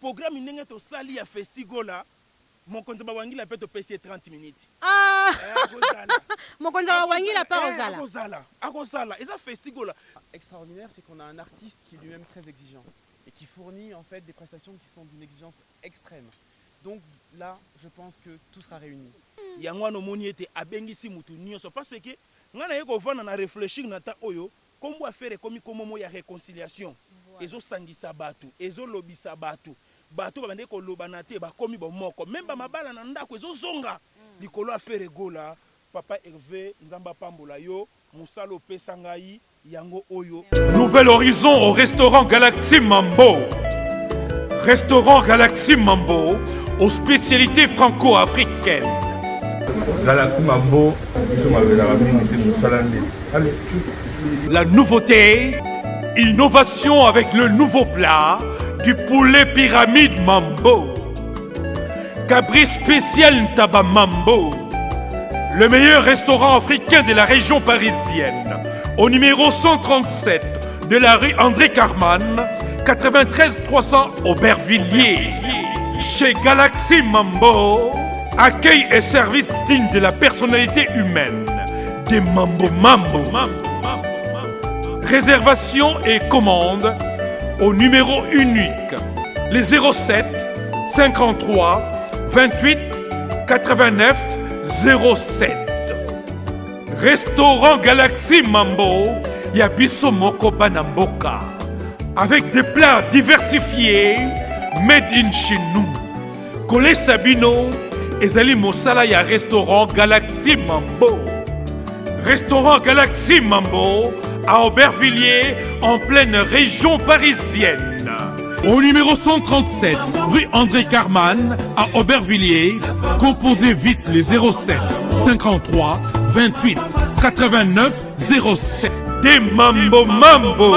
programme ndenge to sali ya festigola mokonzi bawangila pe to pesi 30 minutes. Ah Akozala. Mokonzi bawangila pa ozala. Akozala. Et ça festigola. Extraordinaire, c'est qu'on a un artiste qui est lui-même très exigeant et qui fournit en fait des prestations qui sont d'une exigence extrême. Donc là, je pense que tout sera réuni. Yango no moni ete abengisi mutu nyonso parce que ngana yeko vana na réfléchir na ta oyo kombo affaire komi komomo ya réconciliation. Ezo sangisa batu, ezo lobisa batu. Batu babande ko lobana te ba komi bomoko. Même ba mabala na ndako ezo zonga. Likolo affaire gola, papa Hervé Nzamba Pambola yo, Musalo Pesangai yango oyo. Nouvel horizon au restaurant Galaxy Mambo. Restaurant Galaxy Mambo aux spécialités franco-africaines. Galaxy Mambo, la nouveauté, innovation avec le nouveau plat du poulet pyramide Mambo. Cabri spécial Ntaba Mambo. Le meilleur restaurant africain de la région parisienne. Au numéro 137 de la rue André Carman, 93 300 Aubervilliers. Chez Galaxy Mambo, accueil et service digne de la personnalité humaine. Des Mambo Mambo. Réservation et commande au numéro unique. Les 07 53 28 89 07. Restaurant Galaxy Mambo, Yabiso Moko Banamboka. Avec des plats diversifiés, made in chez nous. Colé Sabino, Ezali Mosala ya restaurant Galaxy Mambo. Restaurant Galaxy Mambo à Aubervilliers, en pleine région parisienne. Au numéro 137, rue André Carman, à Aubervilliers, composez vite les 07 53 28 89 07. Des Mambo Mambo.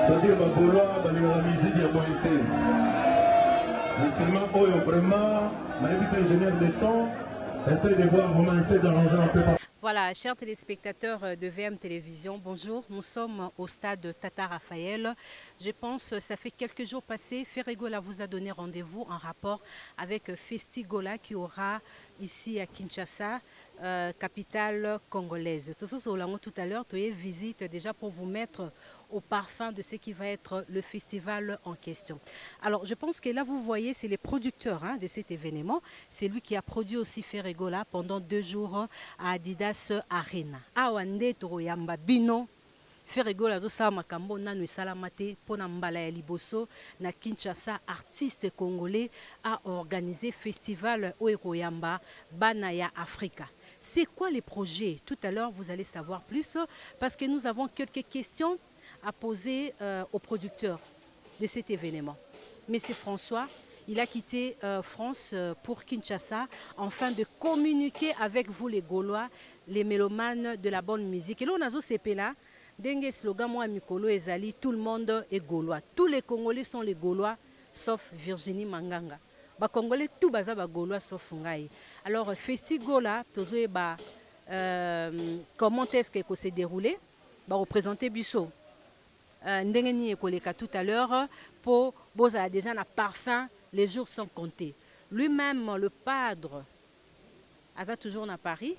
C'est-à-dire la musique est montée. Instrument vraiment, l'ingénieur de son, essaye de voir comment essayer d'arranger un peu. Voilà, chers téléspectateurs de VM Télévision, bonjour. Nous sommes au stade Tata Raphaël. Je pense que ça fait quelques jours passés, Ferregola vous a donné rendez-vous en rapport avec Festigola qui aura ici à Kinshasa, capitale congolaise. Tout à l'heure, tu es visite déjà pour vous mettre au parfum de ce qui va être le festival en question. Alors, je pense que là, vous voyez, c'est les producteurs de cet événement. C'est lui qui a produit aussi Ferregola pendant 2 jours à Adidas Arena. Awande Toroyamba Bino, Ferregola azosala makambo nanu esalama te mpona mbala ya liboso na Kinshasa. Artiste congolais a organisé festival oyo ekoyamba bana ya Afrika. C'est quoi les projets? Tout à l'heure, vous allez savoir plus parce que nous avons quelques questions à poser au producteur de cet événement. Monsieur François, il a quitté France pour Kinshasa afin de communiquer avec vous les Gaulois, les mélomanes de la bonne musique. Et là, on a là, dengue slogan moi mikolo ezali, tout le monde est Gaulois. Tous les Congolais sont les Gaulois, sauf Virginie Manganga. Ba Congolais tout baza ba Gaulois sauf ngai. Alors Festigola tozoe ba comment est-ce que s'est déroulé? Ba représenter Bisso. Ndengeni ekoleka tout à l'heure pour boza déjà un parfum, les jours sont comptés. Lui-même le padre aza toujours à Paris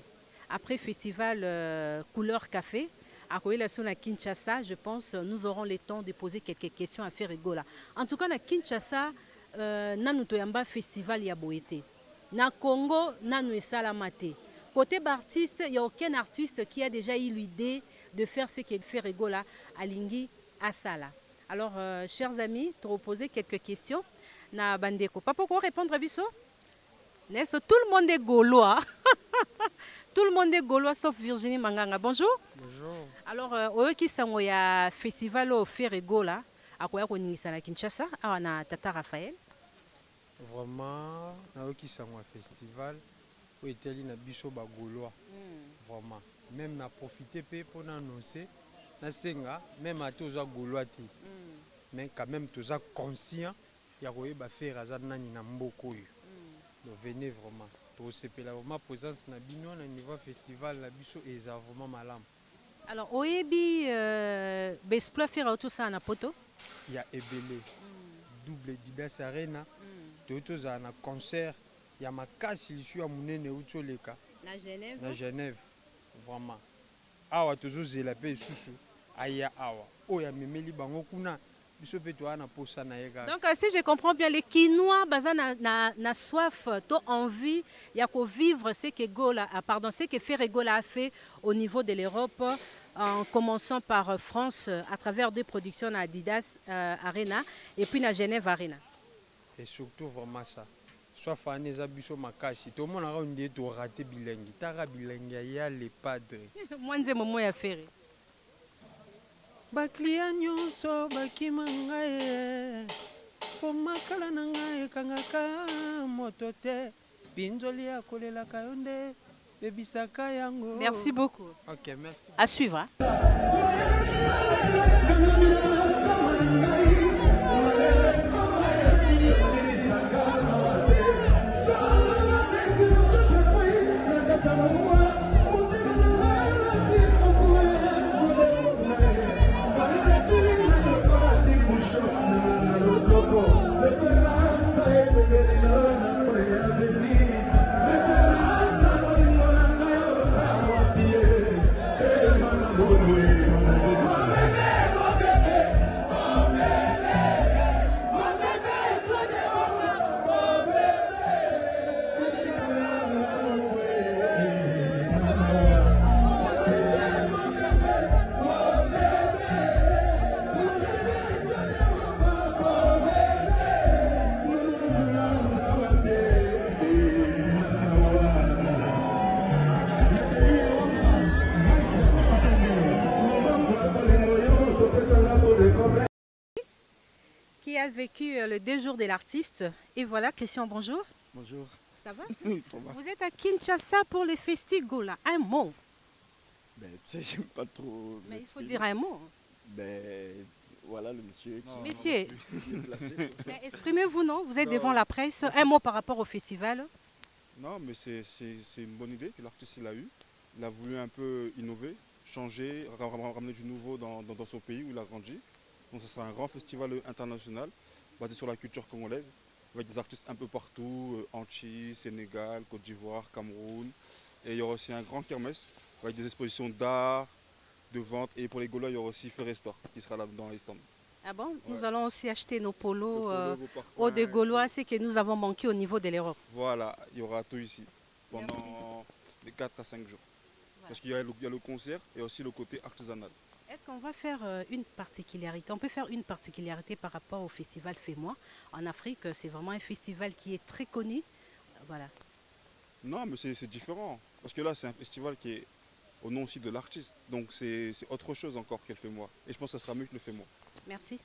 après festival couleur café à Koyela à Kinshasa. Je pense nous aurons le temps de poser quelques questions à Ferregola. En tout cas à Kinshasa nanu toyamba festival ya boete. Na Congo nanu esalamate. Côté artiste, il n'y a aucun artiste qui a déjà eu l'idée de faire ce qu'il fait Ferregola à Lingui Asala. Alors, chers amis, te reposer quelques questions. Na Bandeko. Pas pourquoi répondre à Bisso? Tout le monde est gaulois. Tout le monde est gaulois sauf Virginie Manganga. Bonjour. Bonjour. Alors, au Kisango, il y a un festival au Ferregola à Kinshasa, à Tata Raphaël. Vraiment, au Kisango festival, où était na Bisso ba gaulois. Vraiment. Même na profité pour annoncer. Même à tous les Gaulois, mais quand même tous les conscients, il y a faire azanani na mboko. Donc venez vraiment. Pour ce ma présence na bino na niveau festival la biso est vraiment malam. Alors oyebi bespla faire tout ça na poto. Il y a Ebele, double Didas Arena, tout ça na concert. Il y a ma casse il suis à Mounene Utsoleka. Na Genève. Na Genève, vraiment. Awa toujours zelape susu. Aya awa oya memeli bango kuna biso pe to ana posa na yega. Donc si je comprends bien les Kinois baza na soif to envie ya ko vivre ce que Gola pardon ce que Ferregola a fait au niveau de l'Europe en commençant par France à travers des productions à Adidas Arena et puis na Genève Arena. Et surtout vraiment ça. Soit fané za biso makashi to mona ka ndie to rater bilengi tara bilengi ya les padres. Mwanze momo ya Ferre. Baklia nyonso bakima ngai po makala na ngai kangaka moto te binzoli akolelaka yo nde bebisaka yango. Merci beaucoup. Ok, merci. À suivre. Qui a vécu les 2 jours de l'artiste. Et voilà, Christian, bonjour. Bonjour. Ça va? Oui, ça va. Vous êtes à Kinshasa pour les Festigola. Un mot. Ben, tu sais, j'aime pas trop. Mais il faut dire un mot. Ben, voilà le monsieur qui. Monsieur, Déplacé. mais exprimez-vous, non? Vous êtes Non. devant la presse. Un mot par rapport au festival. Non, mais c'est une bonne idée que l'artiste il a eue. Il a voulu un peu innover, changer, ramener du nouveau dans son pays où il a grandi. Donc ce sera un grand festival international basé sur la culture congolaise, avec des artistes un peu partout, Antilles, Sénégal, Côte d'Ivoire, Cameroun. Et il y aura aussi un grand kermesse avec des expositions d'art, de vente. Et pour les Gaulois, il y aura aussi Ferrestor qui sera là dans les stands. Ah bon? Ouais. Nous allons aussi acheter nos polos vos parfums, aux de Gaulois, c'est que nous avons manqué au niveau de l'Europe. Voilà, il y aura tout ici pendant Merci. les 4 à 5 jours. Parce qu'il y a le concert et aussi le côté artisanal. Est-ce qu'on va faire une particularité? On peut faire une particularité par rapport au festival Fais-moi. En Afrique, c'est vraiment un festival qui est très connu. Voilà. Non, mais c'est différent. Parce que là, c'est un festival qui est au nom aussi de l'artiste. Donc c'est autre chose encore qu'elle fait moi. Et je pense que ça sera mieux que le fait moi. Merci.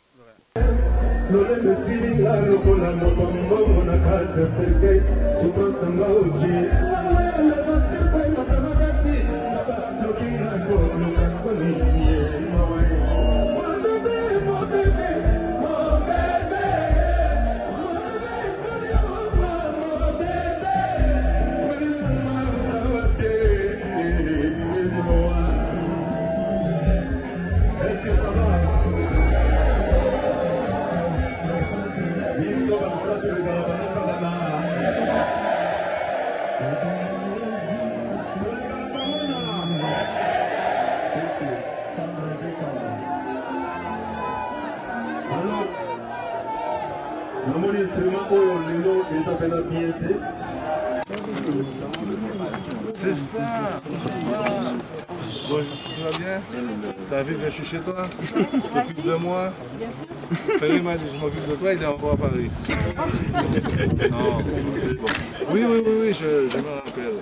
C'est ça, Bon, tu vas bien? T'as vu que je suis chez toi? Tu t'occupes de moi? Bien sûr. Ferry m'a dit je m'occupe de toi, il est encore à Paris. Non, c'est bon. Oui, je me rappelle.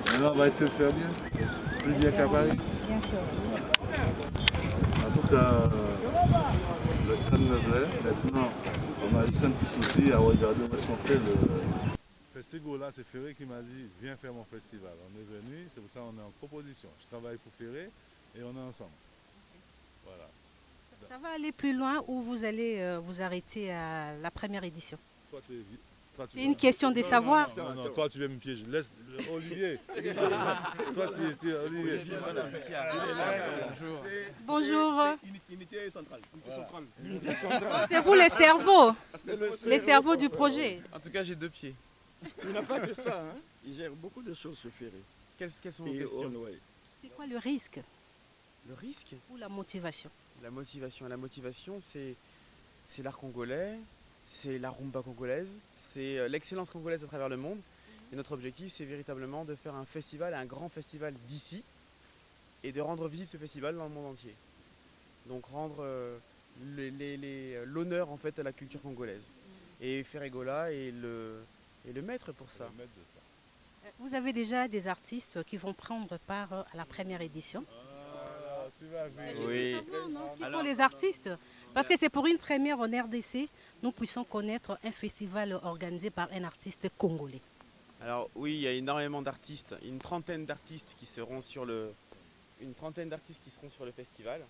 Maintenant, on va essayer de faire bien. Plus bien qu'à Paris. Bien sûr. En tout cas, le stand me plaît. Maintenant, on a juste un petit souci à regarder où est-ce qu'on fait le festival. Là, c'est Ferré qui m'a dit viens faire mon festival. On est venu, c'est pour ça qu'on est en proposition. Je travaille pour Ferré et on est ensemble. Voilà. Ça va aller plus loin ou vous allez vous arrêter à la première édition? Toi, tu es C'est une question de savoir. Non, toi tu veux me piéger. Laisse Olivier. Toi tu es Olivier. Bonjour. Unité centrale. C'est vous les cerveaux. Les cerveaux du projet. En tout cas, j'ai 2 pieds. Il n'a pas que ça, hein. Il gère beaucoup de choses, ce Ferré. Quelles sont vos questions? C'est quoi le risque Le risque? ou la motivation? La motivation, c'est l'art congolais, c'est la rumba congolaise, c'est l'excellence congolaise à travers le monde. Et notre objectif, c'est véritablement de faire un festival, un grand festival d'ici, et de rendre visible ce festival dans le monde entier. Donc rendre l'honneur en fait à la culture congolaise. Et Ferregola est le maître pour ça. Vous avez déjà des artistes qui vont prendre part à la première édition. Tu vas vivre. Oui. Qui sont les artistes? Parce que c'est pour une première en RDC, nous puissions connaître un festival organisé par un artiste congolais. Alors oui, il y a énormément d'artistes, une trentaine d'artistes qui seront sur le festival.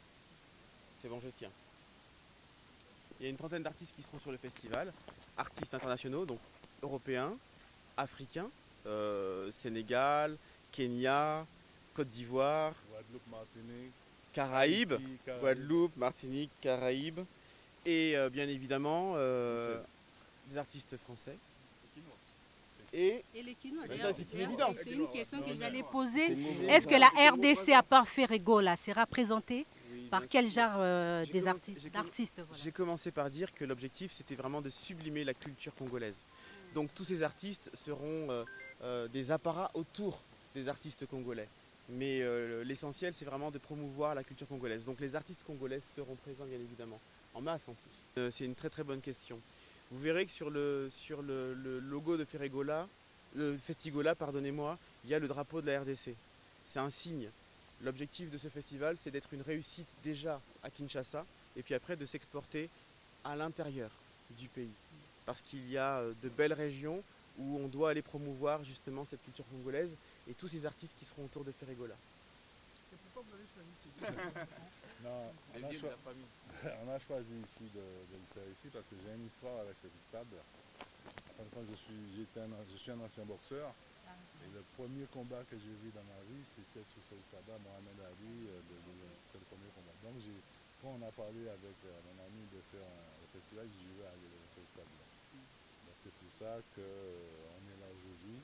C'est bon, je tiens. Il y a une trentaine d'artistes qui seront sur le festival, artistes internationaux, donc européens, africains, Sénégal, Kenya, Côte d'Ivoire, Guadeloupe, Martinique, Caraïbes, Haïti, Caraïbes. Guadeloupe, Martinique, Caraïbes, et bien évidemment des artistes français. Et les Quinois, Mais d'ailleurs, ça, c'est une évidence. c'est une question que j'allais poser. C'est une évidence. Est-ce que la RDC, à part Ferregola, sera présentée par bien quel sûr. genre J'ai commencé- d'artistes voilà. J'ai commencé par dire que l'objectif c'était vraiment de sublimer la culture congolaise. Donc tous ces artistes seront des apparats autour des artistes congolais. Mais l'essentiel c'est vraiment de promouvoir la culture congolaise. Donc les artistes congolais seront présents bien évidemment, en masse en plus. C'est une très très bonne question. Vous verrez que sur le logo de Ferregola, le Festigola, pardonnez-moi, il y a le drapeau de la RDC. C'est un signe. L'objectif de ce festival, c'est d'être une réussite déjà à Kinshasa et puis après de s'exporter à l'intérieur du pays. Parce qu'il y a de belles régions où on doit aller promouvoir justement cette culture congolaise et tous ces artistes qui seront autour de Ferregola. Non, on a choisi ici de le faire ici parce que j'ai une histoire avec cet stade. Quand je suis un ancien boxeur et le premier combat que j'ai vu dans ma vie, c'est sur ce stade-là, Mohamed Ali, c'était le premier combat. Donc quand on a parlé avec mon ami de faire un festival, j'ai dit je vais aller sur ce stade-là. Donc c'est pour ça qu'on est là aujourd'hui.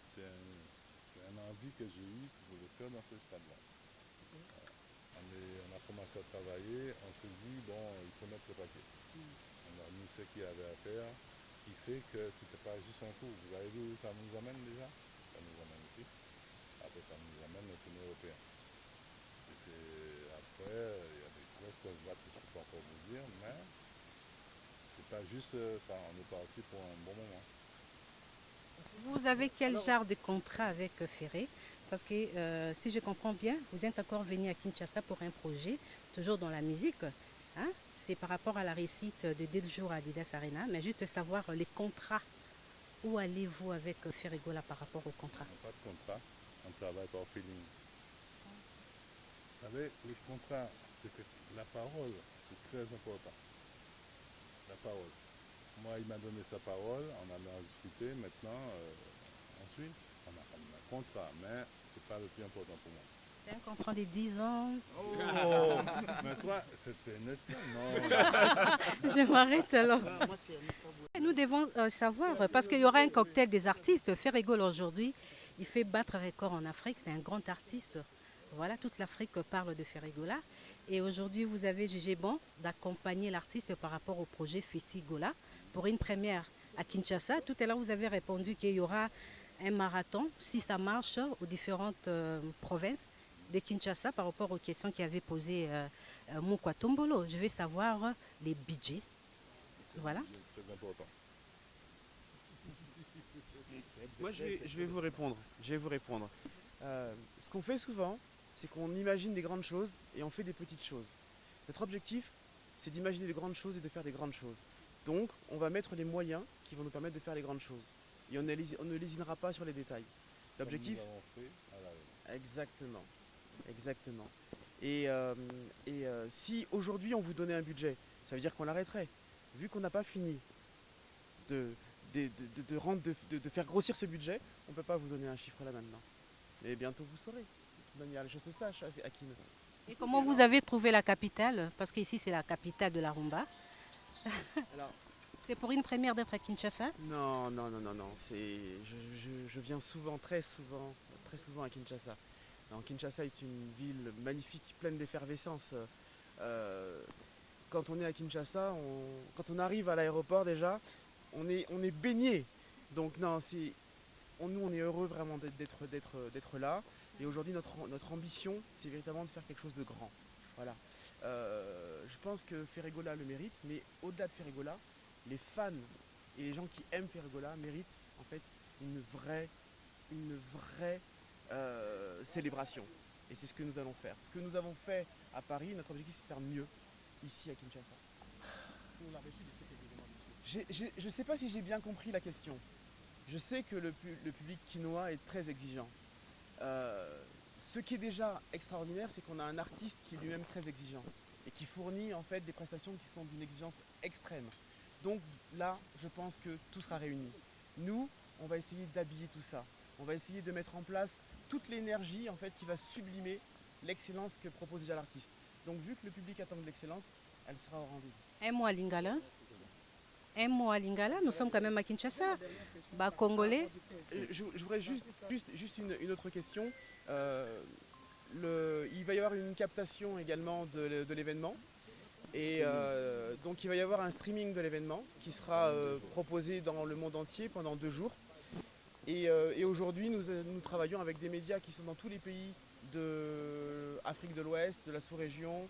C'est un envie que j'ai eu pour le faire dans ce stade-là. On a commencé à travailler, on s'est dit, bon, il faut mettre le paquet. On a mis ce qu'il y avait à faire, qui fait que c'était pas juste un coup. Vous avez vu où ça nous amène déjà? Ça nous amène ici. Après, ça nous amène au tournoi européen. Et Après, il y a des grosses dates que je ne peux pas encore vous dire, mais c'est pas juste ça. On est parti pour un bon moment. Vous avez quel genre de contrat avec Ferré? Parce que si je comprends bien, vous êtes encore venu à Kinshasa pour un projet, toujours dans la musique. Hein? C'est par rapport à la réussite de 2 jours à Adidas Arena, mais juste savoir les contrats. Où allez-vous avec Ferregola par rapport au contrat? On n'a pas de contrat, on travaille par feeling. Vous savez, les contrats, c'est que la parole, c'est très important. La parole. Moi, il m'a donné sa parole, on en a discuté, maintenant, ensuite, on a un contrat, mais ce n'est pas le plus important pour moi. C'est un contrat de 10 ans. Oh, mais toi, c'était un espion, non? Je m'arrête alors. Nous devons savoir, parce qu'il y aura un cocktail des artistes. Ferregola aujourd'hui, il fait battre record en Afrique, c'est un grand artiste. Voilà, toute l'Afrique parle de Ferregola. Et aujourd'hui, vous avez jugé bon d'accompagner l'artiste par rapport au projet Festigola pour une première à Kinshasa. Tout à l'heure, vous avez répondu qu'il y aura un marathon, si ça marche, aux différentes provinces de Kinshasa par rapport aux questions qu'avait posées Moukwa Tombolo. Je vais savoir les budgets. Voilà. C'est très important. Moi, je vais vous répondre. Ce qu'on fait souvent, c'est qu'on imagine des grandes choses et on fait des petites choses. Notre objectif, c'est d'imaginer des grandes choses et de faire des grandes choses. Donc, on va mettre les moyens qui vont nous permettre de faire les grandes choses. Et on ne lésinera pas sur les détails. L'objectif... Comme nous avons fait à la Exactement. Exactement. Et si aujourd'hui on vous donnait un budget, ça veut dire qu'on l'arrêterait. Vu qu'on n'a pas fini de faire grossir ce budget, on ne peut pas vous donner un chiffre là maintenant. Mais bientôt vous saurez. De toute manière, les choses se sachent, Akin. Et comment vous avez trouvé la capitale? Parce qu'ici, c'est la capitale de la rumba. Alors, c'est pour une première d'être à Kinshasa? Non. Je viens souvent, très souvent à Kinshasa. Alors, Kinshasa est une ville magnifique, pleine d'effervescence. Quand on est à Kinshasa, quand on arrive à l'aéroport déjà, on est baigné. Donc non, nous on est heureux vraiment d'être là. Et aujourd'hui notre ambition, c'est véritablement de faire quelque chose de grand. Voilà. Je pense que Ferregola le mérite, mais au-delà de Ferregola, les fans et les gens qui aiment Ferregola méritent en fait une vraie célébration. Et c'est ce que nous allons faire. Ce que nous avons fait à Paris, notre objectif c'est de faire mieux ici à Kinshasa. Je ne sais pas si j'ai bien compris la question. Je sais que le public quinois est très exigeant. Ce qui est déjà extraordinaire, c'est qu'on a un artiste qui est lui-même très exigeant et qui fournit en fait des prestations qui sont d'une exigence extrême. Donc là, je pense que tout sera réuni. Nous, on va essayer d'habiller tout ça. On va essayer de mettre en place toute l'énergie en fait qui va sublimer l'excellence que propose déjà l'artiste. Donc vu que le public attend de l'excellence, elle sera au rendez-vous. Un mot à Lingala. Un mot à Lingala, nous sommes quand même à Kinshasa. Bah, Congolais. Je voudrais juste une autre question. Il va y avoir une captation également de l'événement. Et donc il va y avoir un streaming de l'événement qui sera proposé dans le monde entier pendant 2 jours. Et aujourd'hui, nous travaillons avec des médias qui sont dans tous les pays d'Afrique de l'Ouest, de la sous-région,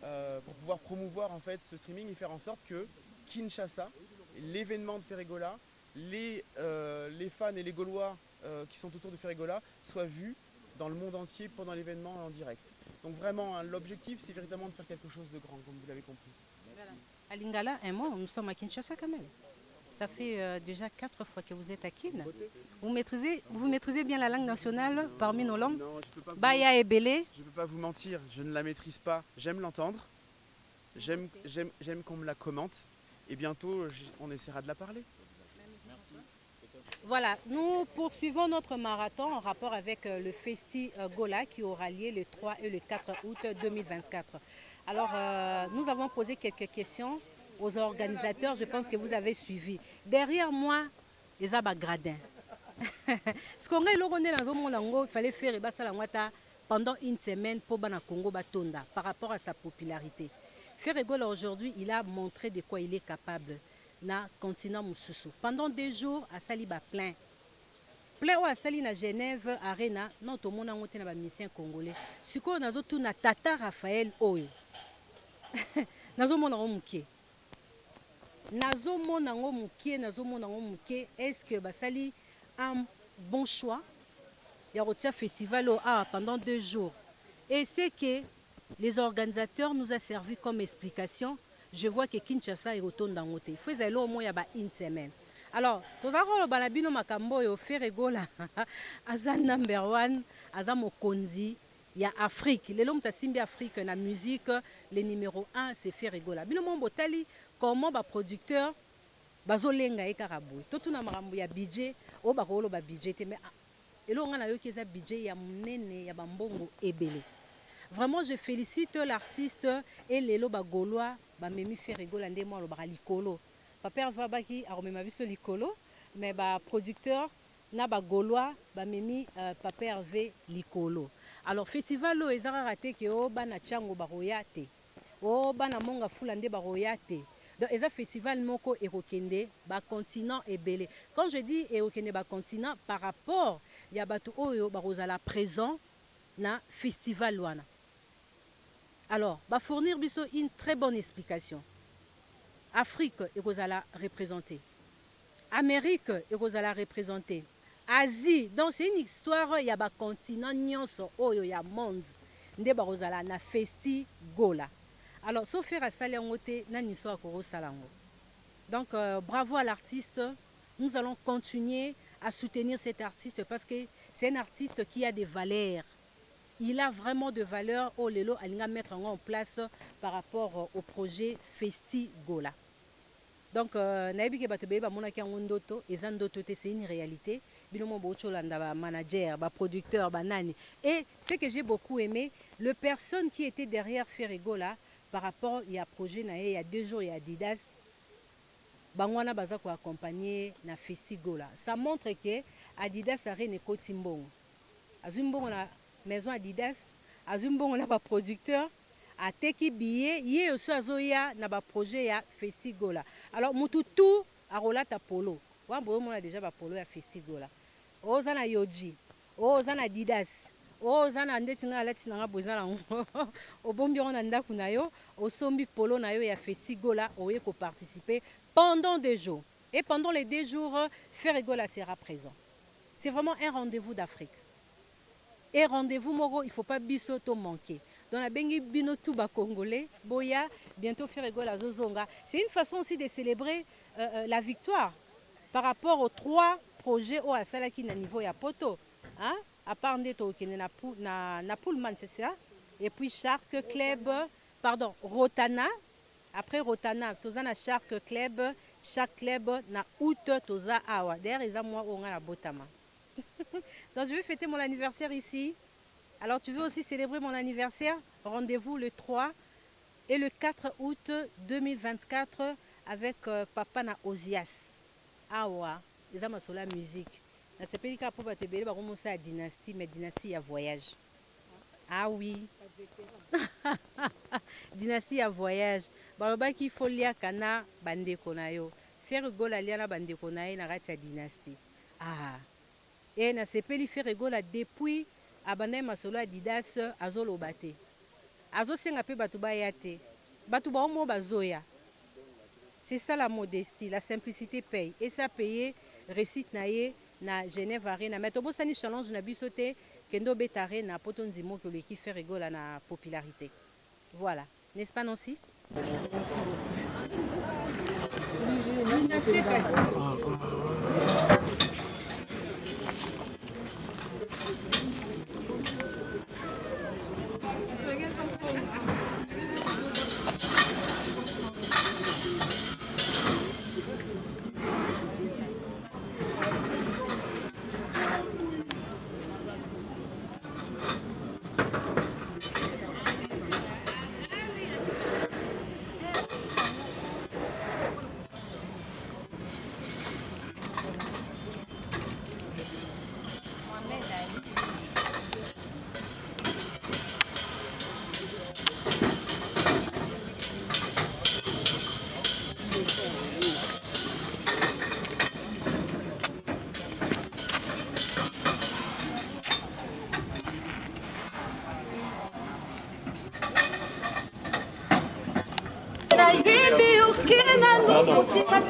pour pouvoir promouvoir en fait ce streaming et faire en sorte que Kinshasa, l'événement de Ferregola, les fans et les Gaulois qui sont autour de Ferregola soient vus dans le monde entier pendant l'événement en direct. Donc vraiment, hein, l'objectif, c'est véritablement de faire quelque chose de grand, comme vous l'avez compris. Voilà. À Lingala, un mot, nous sommes à Kinshasa quand même. Ça fait déjà 4 fois que vous êtes à Kin. Vous maîtrisez bien la langue nationale parmi nos langues? Non, je peux pas Baya et Belé. Je ne peux pas vous mentir, je ne la maîtrise pas. J'aime l'entendre, j'aime qu'on me la commente, et bientôt on essaiera de la parler. Voilà, nous poursuivons notre marathon en rapport avec le Festigola qui aura lieu le 3 et le 4 août 2024. Alors, nous avons posé quelques questions aux organisateurs, je pense que vous avez suivi. Derrière moi, les abagradins. Ce qu'on a dans le monde, il fallait faire pendant une semaine pour le Congo Batonda par rapport à sa popularité. Ferregola aujourd'hui, il a montré de quoi il est capable. Na continent Moussousou. Pendant 2 jours, à Saliba plein. complet oyo asali na Genève Arena non tomona ngo te na bamisien congolais sikoyo nazotuna Tata Raphaël oyo nazomona ngo mokie est-ce que basali un bon choix il y a un festival pendant 2 jours et c'est que les organisateurs nous a servi comme explication. Je vois que Kinshasa est retourné dans l'hôtel. Il faut aller au moins une semaine. Alors, tout à l'heure, Banabino Makambo et Ferregola, Azan number 1, Azan Mokonzi, il y a Afrique. Les hommes de Afrique, la musique, le numéro 1, c'est Ferregola. Bino Botali, comment les producteurs, Bazolenga et Karabou. Tout le monde a un budget, ou bakolo ba budget, mais et là on a eu un budget, il y a monene, il y a bambongo et belé. Vraiment, je félicite l'artiste et les loba gaulois, Memi Ferregola ndemo lo ba likolo. Papa Vabaki a remis ma vie sur likolo, mais ba producteur na ba gaulois ba memi Papa Hervé likolo. Alors festival lo ezara raté que o bana chango ba royate. O bana monga fulande ba royate. Donc eza festival moko erokende ba continent ebele. Quand je dis erokende ba continent par rapport ya batu oyo ba rozala présent na festival wana. Alors, va fournir une très bonne explication. Afrique est la représenter. Amérique est la représenter. Asie, donc c'est une histoire, il y a un continent, il y a un monde. Il y a un festi gola. Alors, sauf faire à Salangote, il y a une histoire à Salango. Donc, bravo à l'artiste. Nous allons continuer à soutenir cet artiste parce que c'est un artiste qui a des valeurs. Il a vraiment de valeur au lelo à mettre en place par rapport au projet Festi Gola. Donc, c'est une réalité. Manager, producteur, banani. Et ce que j'ai beaucoup aimé, les personnes qui étaient derrière Ferregola par rapport il y a projet il y a 2 jours il y a Adidas. Bangwana baza ko accompagner na Festi Gola. Ça montre que Adidas a rené Kotimbongo. Azumbongo na maison Adidas, Azumbongo na ba producteur, a teki billet, yé aussi azoya na ba projet ya Festi Gola. Alors mutu tout a rolata polo. Wa boyo mona déjà ba polo ya Festi Gola. Ozana Yoji, ozana Adidas, ozana ndeti na lati na bozana obombi on anda kunayo, osombi polo na yo ya Festi Gola oye ko participer pendant 2 jours. Et pendant les 2 jours, Ferregola sera présent. C'est vraiment un rendez-vous d'Afrique. Et rendez-vous Moro, il ne faut pas bisoto manquer. Dans la bengi bino tuba congolais, boya, bientôt Ferregola zozonga. C'est une façon aussi de célébrer la victoire par rapport aux 3 projets au Asalaki na niveau ya poto. Hein? À part Ndeto qui na Pullman, c'est ça? Et puis Shark Club, pardon, Rotana. Après Rotana, toza na Shark Club, chaque club na août toza awa. D'ailleurs, ils ont moi on a la botama. Donc je vais fêter mon anniversaire ici. Alors tu veux aussi célébrer mon anniversaire? Rendez-vous le 3 et le 4 août 2024 avec Papa na Ozias. Awa, ils ont la musique. Na sepeli ka po batebele ba commencer à dynastie, mais dynastie à voyage. Ah oui. Dynastie à voyage. Baloba ki folia kana bande konayo. Ferregola liana bande konaye na rati ya dynastie. Ah. Et na sepeli Ferregola depuis abandé masolo Adidas azolo bate. Azo senga pe batu ba yate. Batu ba omo bazoya. C'est ça la modestie, la simplicité paye. Et ça paye récite naye na Genève Arena. Mais tobo sani challenge na bisote kendo betare na poto nzimo ko leki Ferregola na popularité. Voilà, n'est-ce pas Nancy?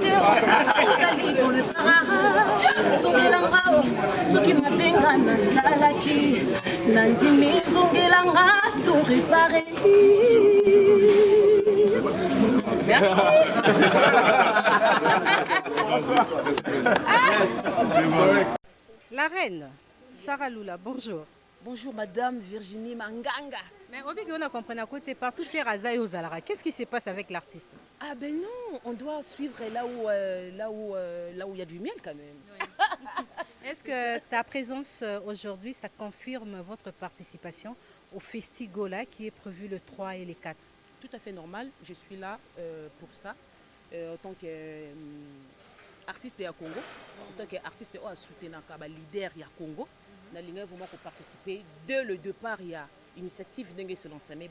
mosikateyo ozali dans le parage zongelanga soki mabenga nasalaki nandimi zongelanga to réparé. Merci. La reine, Sarah Lula, bonjour. Bonjour Madame Virginie Manganga. Mais on a compris à côté partout faire Azaï aux Alara. Qu'est-ce qui se passe avec l'artiste? Ah ben non, on doit suivre là où il y a du miel quand même. Oui. Est-ce que ta présence aujourd'hui, ça confirme votre participation au Festigola qui est prévu le 3 et le 4? Tout à fait normal, je suis là pour ça, en tant qu'artiste à Congo, en tant qu'artiste à soutenir le leader à Congo. Nous avons vraiment participer dès le départ, il y a initiative de se lancer. Et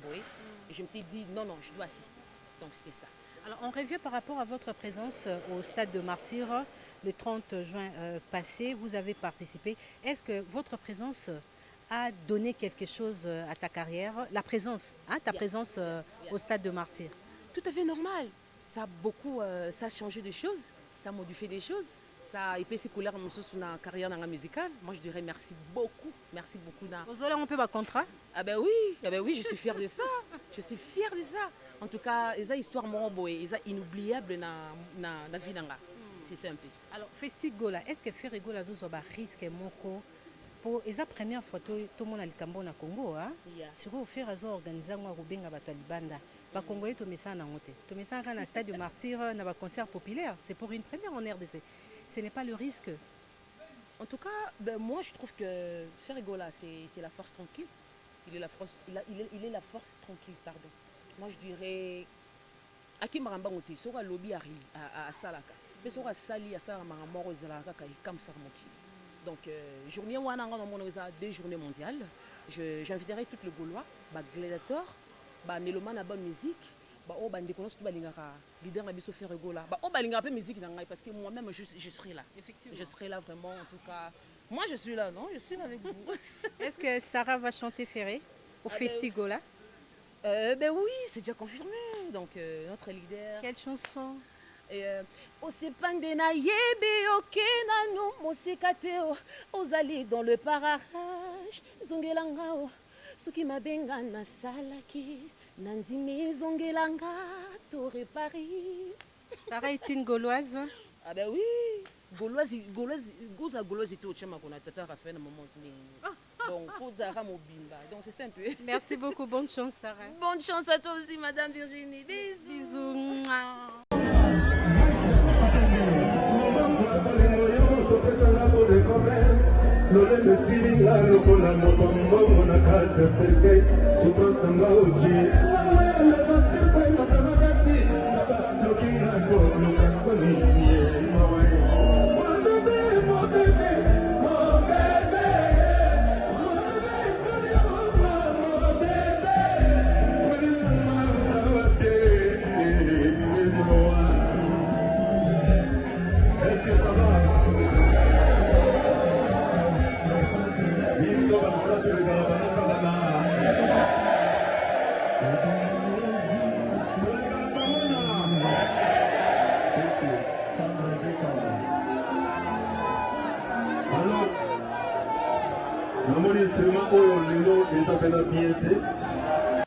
je me suis dit non, je dois assister. Donc c'était ça. Alors on revient par rapport à votre présence au stade de Martyr le 30 juin passé. Vous avez participé. Est-ce que votre présence a donné quelque chose à ta carrière? La présence, ta présence au stade de Martyr? Tout à fait normal. Ça a changé des choses, ça a modifié des choses. Ça a épaissé couleur sur ma carrière dans la musicale. Moi, je dirais merci beaucoup. Merci beaucoup. Vous avez un peu votre contrat? Ah ben oui, je suis fière de ça. Je suis fière de ça. En tout cas, ils ont une histoire inoubliable dans la vie. C'est ça un peu. Alors, Festigola, est-ce que Festigola a un risque pour la première fois tout le monde a le Cambo na Congo, sur au faire organiser un Rubenga Batalibanda. Les Congolais tout ça na ngote. Tout ça dans le stade de Martyr, na ba concert populaire, c'est pour une première en RDC. Ce n'est pas le risque. En tout cas, moi je trouve que Festigola c'est la force tranquille. Il est la force tranquille, pardon. Moi je dirais Aki Maramba ngote, sora lobby à Salaka. Mais sora sali à Salaka Maramoro Zalaka comme ça moki. Donc, journée où on a 2 journées mondiales, j'inviterai tout le Gaulois, Gladiator, Méloman à bonne musique, leader na biso Festigola, musique parce que moi-même je serai là. Effectivement. Je serai là vraiment, en tout cas. Moi je suis là, non? Je suis là avec vous. Est-ce que Sarah va chanter Ferré au Festigola? Ben oui, c'est déjà confirmé. Donc, notre leader. Quelle chanson? Osepande na yebe okena no mosikateo ozali dans le parage zongelanga soki mabenga na salaki nandimi zongelanga to réparé. Sarah est une Gauloise? Ah ben oui, Gauloise tout chama qu'on a tata Raphaël moment donc faut dara mobimba. Donc c'est simple. Merci beaucoup, bonne chance Sarah. Bonne chance à toi aussi Madame Virginie. Bisous.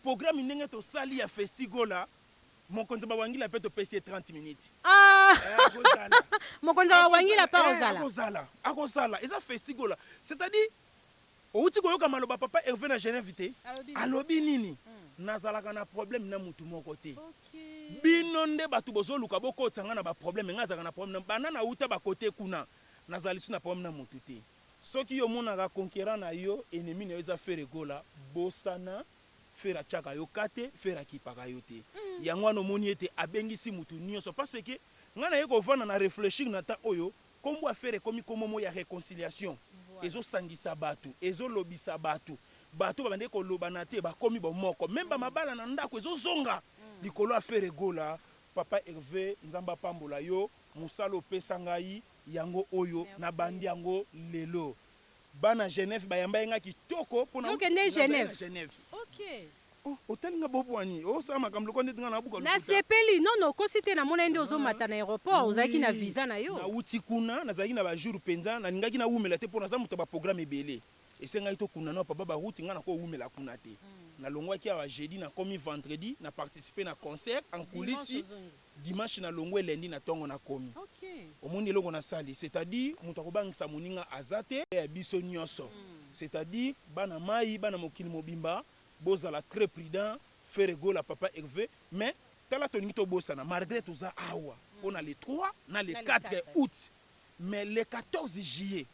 Programme ndenge to sali ya Festigola mokonzi bawangila pe to pesi 30 minutes. Mokonzi bawangila pa akozala eza Festigola, c'est-à-dire outi koyoka maloba papa Hervé na Genève te alobi nini nazalaka na problème na mutu moko te. Bino nde batu bozoluka bokotanga na ba problème ngazaka na problème banana uta ba côté kuna nazali na problème na mutu te. Soki yo monaka conquérant na yo ennemi na yo eza Festigola bosana fera chaka yo kate fera kipaka yo te. Yango no moni ete abengisi mutu nyonso parce que ngana yeko vana na réfléchir na ta oyo kombo affaire komi komomo ya réconciliation. Ezo sangisa batu, ezo lobisa batu. Batu babande ko lobana te ba komi bo moko. Même ba mabala na ndako ezo zonga. Likolo affaire gola papa Hervé nzamba pambola yo musalo pesa ngai yango oyo na bandi yango lelo. Bana Genève bayamba nga kitoko pona donc né Genève. Genève. OK. Oh, otalinga bobwani. Oh, ça makambo ko ndinga na buka. Na sepeli non kosite na mona ndi ozomata na aéroport ozaki na visa na yo. Na uti kuna nazaki na ba jour penza na ningaki na umela te pona za muto ba programme ebele. Esenga ito kuna na papa ba route nga na ko umela kuna te. Na longwa ki a jeudi na komi vendredi na participer na concert en coulisses. Dimanche na longwe lundi na tongo na komi. OK. Omoni eloko na sali, c'est-à-dire muto akobangisa moninga azate ya biso nyonso. C'est-à-dire bana mai bana mokili mobimba bozala très prudent faire rigolo à papa Hervé mais tala toningi to bosana malgré tout ça awa on a les 3 na les 4 août mais le 14 juillet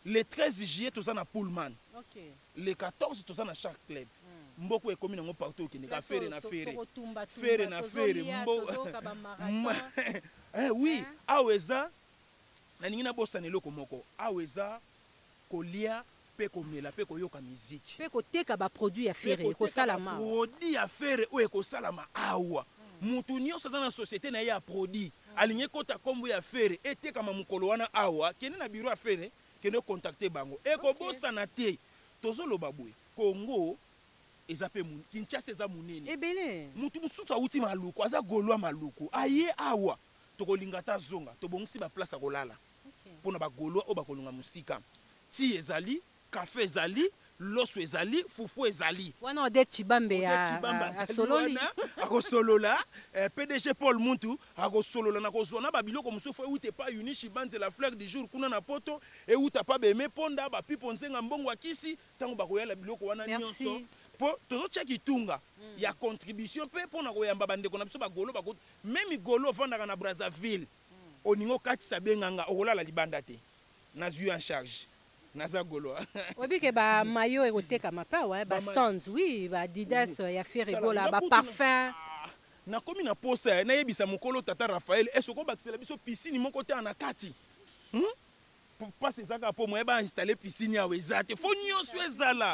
le 13 juillet tout ça na Pullman. OK. Le 14 tout ça na chaque club. Mboko e komi nango partout ki nika faire na faire mbo oui aweza na ningi na bosana eloko moko aweza kolia pe komela pe koyoka musique pe koteka ba produit ya fere ko salama produit ya fere o ko salama awa mutu nyonso na société na ya produit alinye kota kombo ya fere eteka ma mukolo wana awa kene na bureau ya fere kene contacter bango e ko bosana te tozoloba boye Congo ezape mun Kinshasa eza munene ebele mutu mususu awuti maluku aza golwa maluku aye awa tokolinga ta zonga tobongisi ba place akolala pona ba golwa o bakolunga musika ti ezali café ezali loso ezali fufu ezali wana ode chibambe ya sololi akosolola PDG Paul Muntu akosolola na kozona ba biloko musufu ewute pa Unishi Banze la fleur du jour kuna na poto ewuta pa beme ponda ba pipo nzenga mbongo akisi tango bakoyala biloko wana nyonso po tozo cheki tunga ya contribution pe pona koyamba bandeko na biso bagolo bakot même golo vandaka na Brazzaville oningo kati sabenganga okolala libanda te nazui en charge naza golo obike ba mayo ekoteka mapawa ba stands oui ba Adidas ya fere gola ba parfum na komi na posa na yebisa mokolo tata Raphaël esoko bakisela biso piscine moko te na kati passe ezaka po moyeba installer piscine ya wezate fo nyonso ezala